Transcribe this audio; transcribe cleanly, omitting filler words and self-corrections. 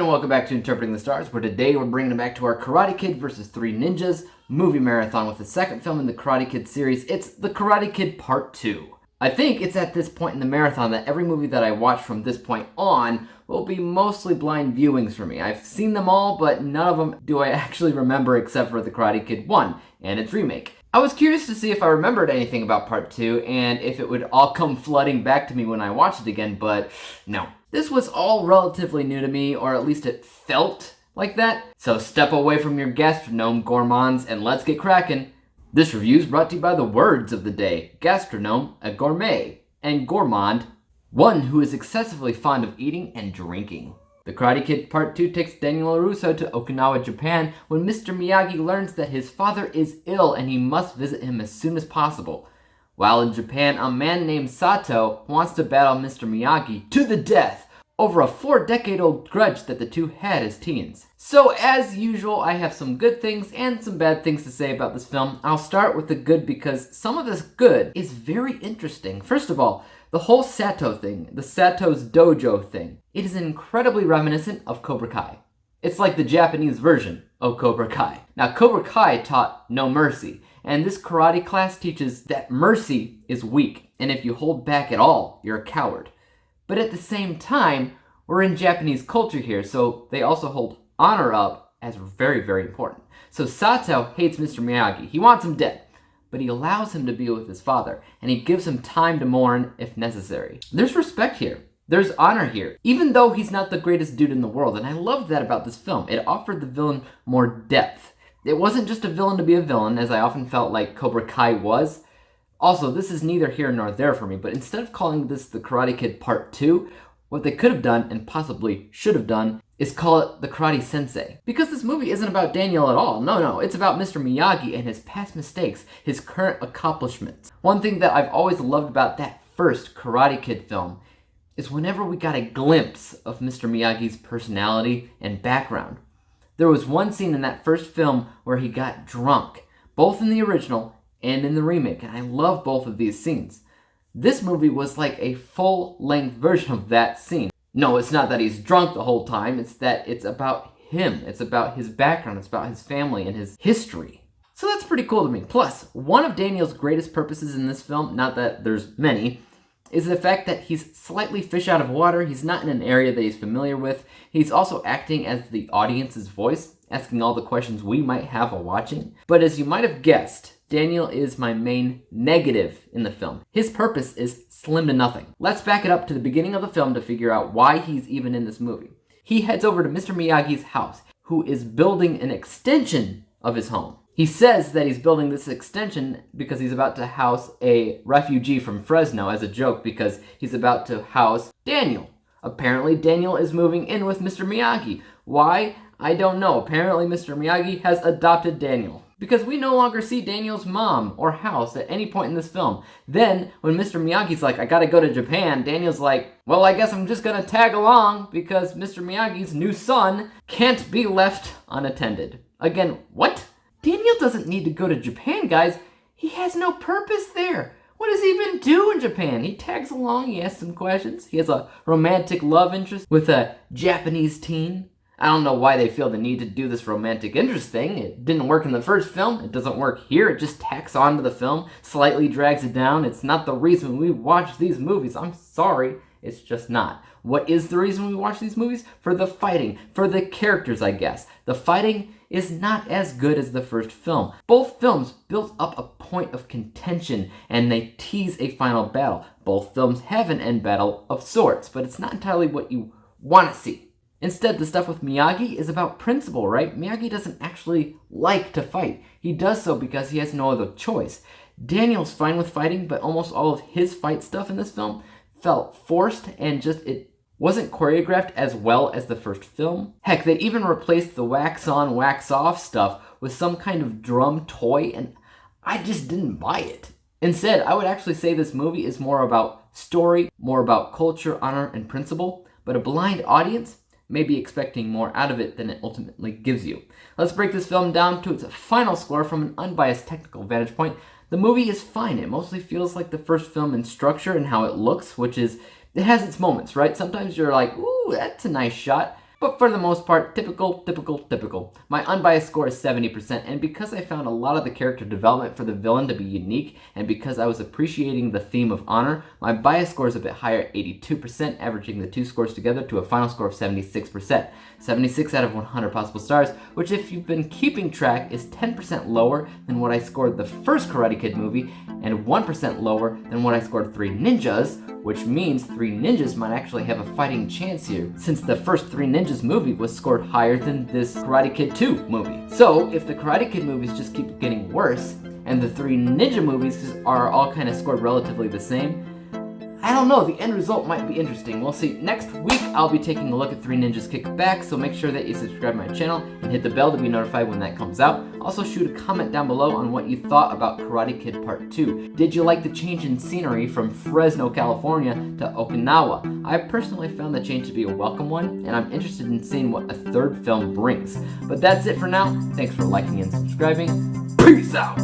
welcome back to Interpreting the Stars, where today we're bringing it back to our Karate Kid vs. Three Ninjas movie marathon with the second film in the Karate Kid series. It's The Karate Kid Part 2. I think it's at this point in the marathon that every movie that I watch from this point on will be mostly blind viewings for me. I've seen them all, but none of them do I actually remember except for The Karate Kid 1 and its remake. I was curious to see if I remembered anything about Part 2 and if it would all come flooding back to me when I watched it again, but no. This was all relatively new to me, or at least it felt like that. So step away from your gastronome gourmands and let's get cracking. This review is brought to you by the words of the day: gastronome, a gourmet, and gourmand, one who is excessively fond of eating and drinking. The Karate Kid Part 2 takes Daniel LaRusso to Okinawa, Japan, when Mr. Miyagi learns that his father is ill and he must visit him as soon as possible. While in Japan, a man named Sato wants to battle Mr. Miyagi to the death over a 4-decade-old grudge that the two had as teens. So as usual, I have some good things and some bad things to say about this film. I'll start with the good because some of this good is very interesting. First of all, the whole Sato thing, the Sato's Dojo thing, it is incredibly reminiscent of Cobra Kai. It's like the Japanese version of Cobra Kai. Now, Cobra Kai taught no mercy, and this karate class teaches that mercy is weak, and if you hold back at all, you're a coward. But at the same time, we're in Japanese culture here, so they also hold honor up as very, very important. So Sato hates Mr. Miyagi. He wants him dead, but he allows him to be with his father, and he gives him time to mourn if necessary. There's respect here. There's honor here, even though he's not the greatest dude in the world, and I loved that about this film. It offered the villain more depth. It wasn't just a villain to be a villain, as I often felt like Cobra Kai was. Also, this is neither here nor there for me, but instead of calling this The Karate Kid Part 2, what they could have done, and possibly should have done, is call it The Karate Sensei. Because this movie isn't about Daniel at all. No, it's about Mr. Miyagi and his past mistakes, his current accomplishments. One thing that I've always loved about that first Karate Kid film is whenever we got a glimpse of Mr. Miyagi's personality and background. There was one scene in that first film where he got drunk, both in the original and in the remake, and I love both of these scenes. This movie was like a full-length version of that scene. No, it's not that he's drunk the whole time, it's that it's about him. It's about his background, it's about his family and his history. So that's pretty cool to me. Plus, one of Daniel's greatest purposes in this film, not that there's many, is the fact that he's slightly fish out of water. He's not in an area that he's familiar with. He's also acting as the audience's voice, asking all the questions we might have while watching. But as you might have guessed, Daniel is my main negative in the film. His purpose is slim to nothing. Let's back it up to the beginning of the film to figure out why he's even in this movie. He heads over to Mr. Miyagi's house, who is building an extension of his home. He says that he's building this extension because he's about to house a refugee from Fresno as a joke because he's about to house Daniel. Apparently, Daniel is moving in with Mr. Miyagi. Why? I don't know. Apparently, Mr. Miyagi has adopted Daniel. Because we no longer see Daniel's mom or house at any point in this film. Then, when Mr. Miyagi's like, I gotta go to Japan, Daniel's like, well, I guess I'm just gonna tag along because Mr. Miyagi's new son can't be left unattended. Again, what? Daniel doesn't need to go to Japan, guys. He has no purpose there. What does he even do in Japan? He tags along, he asks some questions. He has a romantic love interest with a Japanese teen. I don't know why they feel the need to do this romantic interest thing. It didn't work in the first film. It doesn't work here. It just tacks on to the film, slightly drags it down. It's not the reason we watch these movies. I'm sorry. It's just not. What is the reason we watch these movies? For the fighting. For the characters, I guess. The fighting is not as good as the first film. Both films built up a point of contention and they tease a final battle. Both films have an end battle of sorts, but it's not entirely what you want to see. Instead, the stuff with Miyagi is about principle, right? Miyagi doesn't actually like to fight. He does so because he has no other choice. Daniel's fine with fighting, but almost all of his fight stuff in this film felt forced and it wasn't choreographed as well as the first film. Heck, they even replaced the wax on, wax off stuff with some kind of drum toy, and I just didn't buy it. Instead, I would actually say this movie is more about story, more about culture, honor, and principle, but a blind audience may be expecting more out of it than it ultimately gives you. Let's break this film down to its final score from an unbiased technical vantage point. The movie is fine. It mostly feels like the first film in structure and how it looks, which is, it has its moments, right? Sometimes you're like, ooh, that's a nice shot. But for the most part, typical. My unbiased score is 70%, and because I found a lot of the character development for the villain to be unique, and because I was appreciating the theme of honor, my bias score is a bit higher at 82%, averaging the two scores together to a final score of 76%. 76 out of 100 possible stars, which if you've been keeping track is 10% lower than what I scored the first Karate Kid movie, and 1% lower than what I scored Three Ninjas, which means Three Ninjas might actually have a fighting chance here, since the first Three Ninjas movie was scored higher than this Karate Kid 2 movie. So, if the Karate Kid movies just keep getting worse, and the Three Ninja movies are all kind of scored relatively the same, I don't know, the end result might be interesting. We'll see. Next week, I'll be taking a look at Three Ninjas Kick Back, so make sure that you subscribe to my channel and hit the bell to be notified when that comes out. Also, shoot a comment down below on what you thought about Karate Kid Part 2. Did you like the change in scenery from Fresno, California to Okinawa? I personally found the change to be a welcome one, and I'm interested in seeing what a third film brings. But that's it for now. Thanks for liking and subscribing. Peace out!